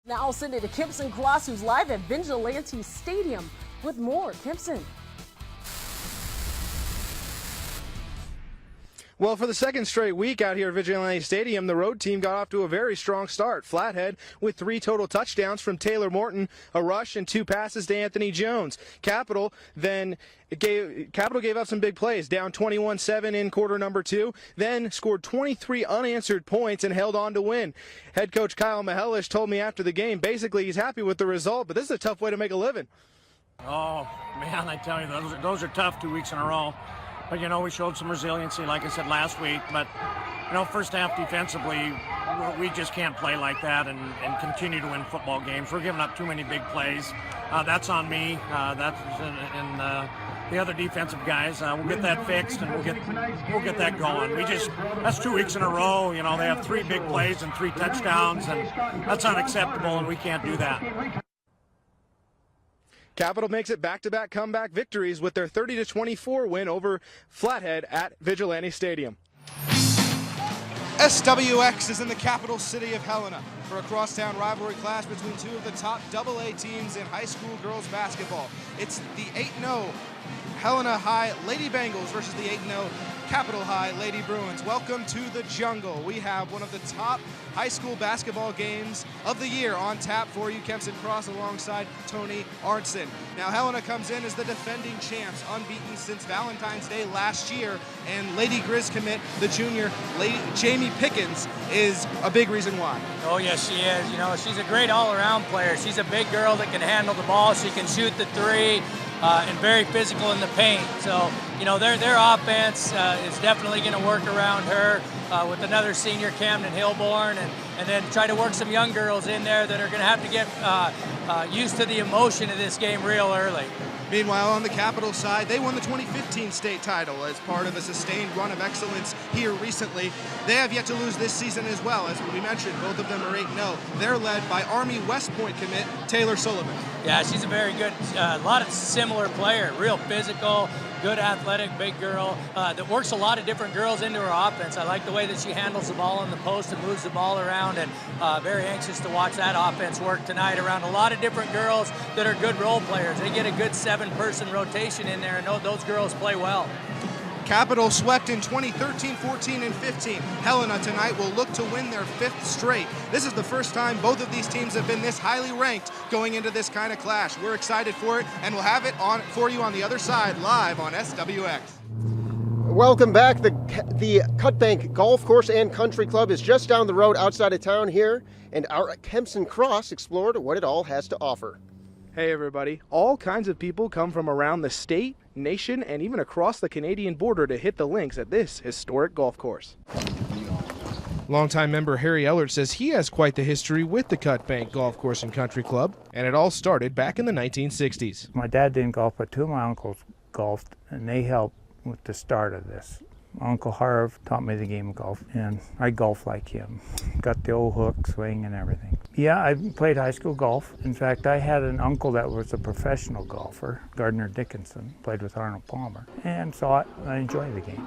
Now I'll send it to Kempson Cross, who's live at Vigilante Stadium with more. Kempson. Well, for the second straight week out here at Vigilante Stadium, the road team got off to a very strong start. Flathead with 3 total touchdowns from Taylor Morton, a rush, and 2 passes to Anthony Jones. Capital gave up some big plays, down 21-7 in quarter number 2, then scored 23 unanswered points and held on to win. Head coach Kyle Mihelish told me after the game, basically he's happy with the result, but this is a tough way to make a living. Oh, man, I tell you, those are tough 2 weeks in a row. But, we showed some resiliency, like I said, last week. But, first half defensively, we just can't play like that and continue to win football games. We're giving up too many big plays. That's on me. That's and the other defensive guys. We'll get that fixed, and we'll get that going. That's 2 weeks in a row. They have 3 big plays and 3 touchdowns, and that's unacceptable, and we can't do that. Capital makes it back-to-back comeback victories with their 30-24 win over Flathead at Vigilante Stadium. SWX is in the capital city of Helena for a crosstown rivalry clash between 2 of the top AA teams in high school girls basketball. It's the 8-0 Helena High Lady Bengals versus the 8-0 Capital High Lady Bruins. Welcome to the jungle. We have one of the top high school basketball games of the year on tap for you. Kempson Cross alongside Tony Arnson. Now Helena comes in as the defending champs, unbeaten since Valentine's Day last year, and Lady Grizz commit, the junior Jamie Pickens, is a big reason why. Oh yes, she is. She's a great all-around player. She's a big girl that can handle the ball. She can shoot the 3. And very physical in the paint. So, their offense is definitely going to work around her with another senior, Camden Hilborn, and then try to work some young girls in there that are going to have to get used to the emotion of this game real early. Meanwhile, on the Capital side, they won the 2015 state title as part of a sustained run of excellence here recently. They have yet to lose this season as well. As we mentioned, both of them are 8-0. They're led by Army West Point commit Taylor Sullivan. Yeah, she's a very good, a lot of similar player, real physical, good athletic, big girl that works a lot of different girls into her offense. I like the way that she handles the ball in the post and moves the ball around, and very anxious to watch that offense work tonight around a lot of different girls that are good role players. They get a good 7-person rotation in there, and those girls play well. Capital swept in 2013, 14, and 15. Helena tonight will look to win their 5th straight. This is the first time both of these teams have been this highly ranked going into this kind of clash. We're excited for it, and we'll have it on for you on the other side live on SWX. Welcome back. The Cutbank Golf Course and Country Club is just down the road outside of town here, and our Kempson Cross explored what it all has to offer. Hey everybody, all kinds of people come from around the state, nation, and even across the Canadian border to hit the links at this historic golf course. Longtime member Harry Ellert says he has quite the history with the Cutbank Golf Course and Country Club, and it all started back in the 1960s. My dad didn't golf, but 2 of my uncles golfed, and they helped with the start of this. My Uncle Harv taught me the game of golf, and I golf like him. Got the old hook, swing, and everything. Yeah, I played high school golf. In fact, I had an uncle that was a professional golfer, Gardner Dickinson, played with Arnold Palmer, and so I enjoy the game.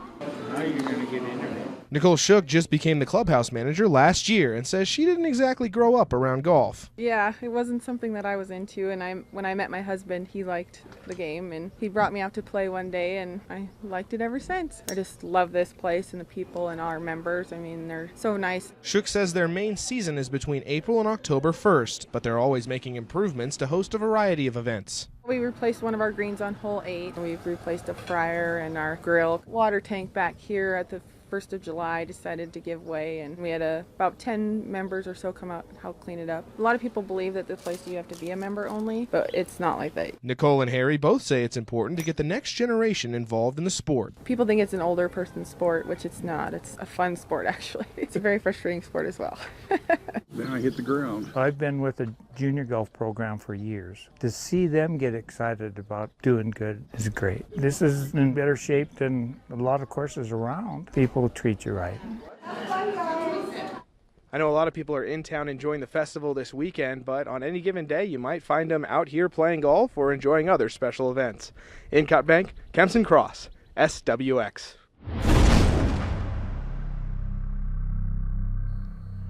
Now you're going to get into it. Nicole Shook just became the clubhouse manager last year and says she didn't exactly grow up around golf. Yeah, it wasn't something that I was into, and when I met my husband, he liked the game, and he brought me out to play one day, and I liked it ever since. I just love this place and the people and our members. I mean, they're so nice. Shook says their main season is between April and October 1st, but they're always making improvements to host a variety of events. We replaced one of our greens on hole 8. We've replaced a fryer and our grill. Water tank back here at the 1st of July decided to give way, and we had about 10 members or so come out and help clean it up. A lot of people believe that this place you have to be a member only, but it's not like that. Nicole and Harry both say it's important to get the next generation involved in the sport. People think it's an older person's sport, which it's not. It's a fun sport, actually. It's a very frustrating sport as well. Then I hit the ground. I've been with the junior golf program for years. To see them get excited about doing good is great. This is in better shape than a lot of courses around. People treat you right. I know a lot of people are in town enjoying the festival this weekend, but on any given day you might find them out here playing golf or enjoying other special events. In Cutbank, Kempson Cross, SWX.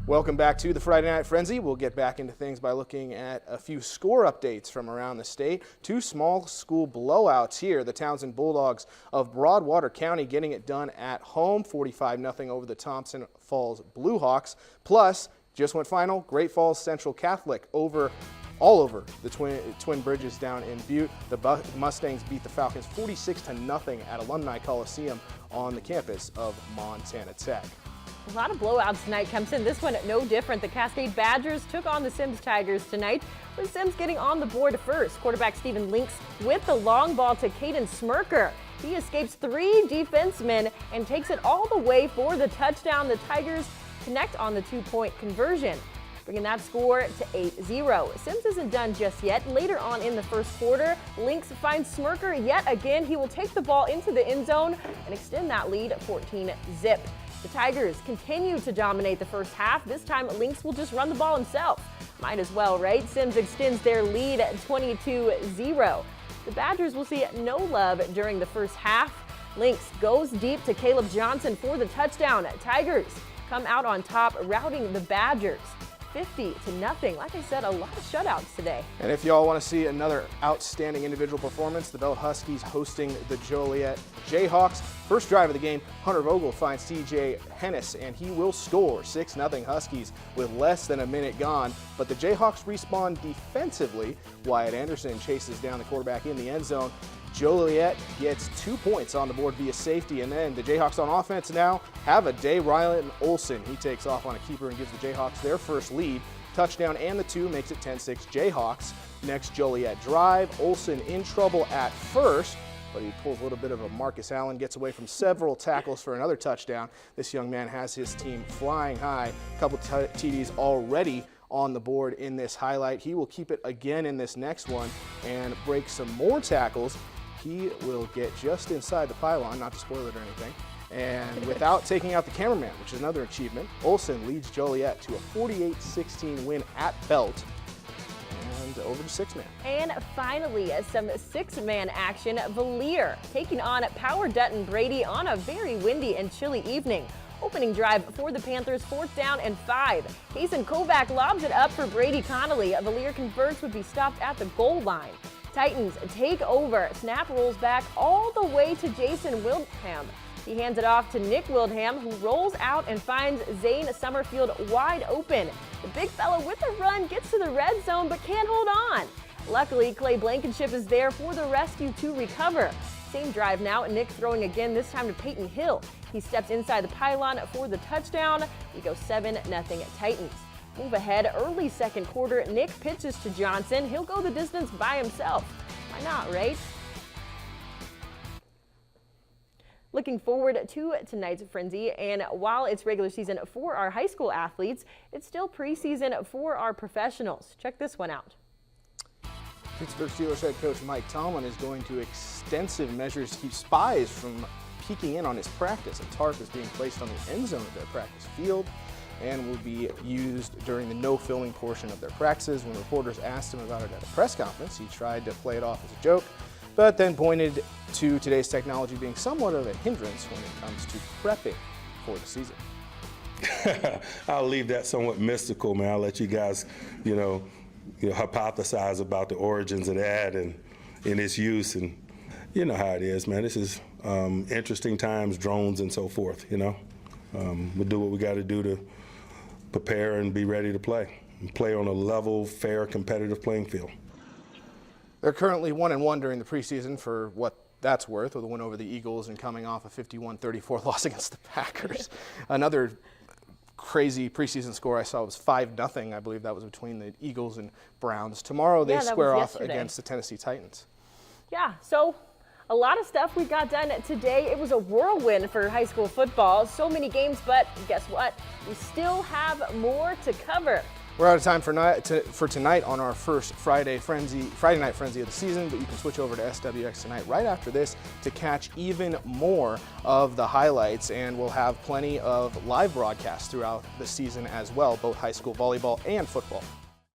Welcome back to the Friday Night Frenzy. We'll get back into things by looking at a few score updates from around the state. 2 small school blowouts here. The Townsend Bulldogs of Broadwater County getting it done at home, 45-0 over the Thompson Falls Blue Hawks. Plus, just went final, Great Falls Central Catholic all over the Twin Bridges down in Butte. The Mustangs beat the Falcons 46-0 at Alumni Coliseum on the campus of Montana Tech. A lot of blowouts tonight, Kempson. This one no different. The Cascade Badgers took on the Sims Tigers tonight, with Sims getting on the board first. Quarterback Stephen Links with the long ball to Caden Smirker. He escapes 3 defensemen and takes it all the way for the touchdown. The Tigers connect on the 2-point conversion, bringing that score to 8-0. Sims isn't done just yet. Later on in the first quarter, Links finds Smirker yet again. He will take the ball into the end zone and extend that lead 14-0. The Tigers continue to dominate the first half. This time, Links will just run the ball himself. Might as well, right? Sims extends their lead at 22-0. The Badgers will see no love during the first half. Links goes deep to Caleb Johnson for the touchdown. Tigers come out on top, routing the Badgers 50-0. Like I said, a lot of shutouts today. And if y'all want to see another outstanding individual performance, the Belt Huskies hosting the Joliet Jayhawks. First drive of the game, Hunter Vogel finds CJ Hennis, and he will score 6-0 Huskies with less than a minute gone. But the Jayhawks respond defensively. Wyatt Anderson chases down the quarterback in the end zone. Joliet gets 2 points on the board via safety, and then the Jayhawks on offense now have a day. Rylan Olsen, he takes off on a keeper and gives the Jayhawks their first lead. Touchdown and the 2 makes it 10-6 Jayhawks. Next Joliet drive, Olsen in trouble at first, but he pulls a little bit of a Marcus Allen, gets away from several tackles for another touchdown. This young man has his team flying high. A couple TDs already on the board in this highlight. He will keep it again in this next one and break some more tackles. He will get just inside the pylon, not to spoil it or anything, and without taking out the cameraman, which is another achievement. Olsen leads Joliet to a 48-16 win at Belt, and over to 6-man. And finally, some 6-man action. Valier taking on Power Dutton Brady on a very windy and chilly evening. Opening drive for the Panthers, 4th down and 5. Hazen Kovac lobs it up for Brady Connolly. Valier converts, would be stopped at the goal line. Titans take over. Snap rolls back all the way to Jason Wildham. He hands it off to Nick Wildham, who rolls out and finds Zane Summerfield wide open. The big fella with a run gets to the red zone but can't hold on. Luckily, Clay Blankenship is there for the rescue to recover. Same drive now, Nick throwing again, this time to Peyton Hill. He steps inside the pylon for the touchdown. We go 7-0 Titans. Move ahead, early second quarter, Nick pitches to Johnson. He'll go the distance by himself. Why not, right? Looking forward to tonight's Frenzy, and while it's regular season for our high school athletes, it's still preseason for our professionals. Check this one out. Pittsburgh Steelers head coach Mike Tomlin is going to extensive measures to keep spies from peeking in on his practice. A tarp is being placed on the end zone of their practice field and will be used during the no-filming portion of their practices. When reporters asked him about it at a press conference, he tried to play it off as a joke, but then pointed to today's technology being somewhat of a hindrance when it comes to prepping for the season. I'll leave that somewhat mystical, man. I'll let you guys, hypothesize about the origins of that and in its use, and you know how it is, man. This is interesting times, drones and so forth, We'll do what we got to do to prepare and be ready to play on a level, fair, competitive playing field. They're currently 1-1 during the preseason, for what that's worth, with a win over the Eagles and coming off a 51-34 loss against the Packers. Another crazy preseason score I saw was 5-0. I believe that was between the Eagles and Browns. Tomorrow they square off against the Tennessee Titans. Yeah, so a lot of stuff we got done today. It was a whirlwind for high school football. So many games, but guess what? We still have more to cover. We're out of time for tonight on our first Friday Night Frenzy of the season, but you can switch over to SWX tonight right after this to catch even more of the highlights, and we'll have plenty of live broadcasts throughout the season as well, both high school volleyball and football.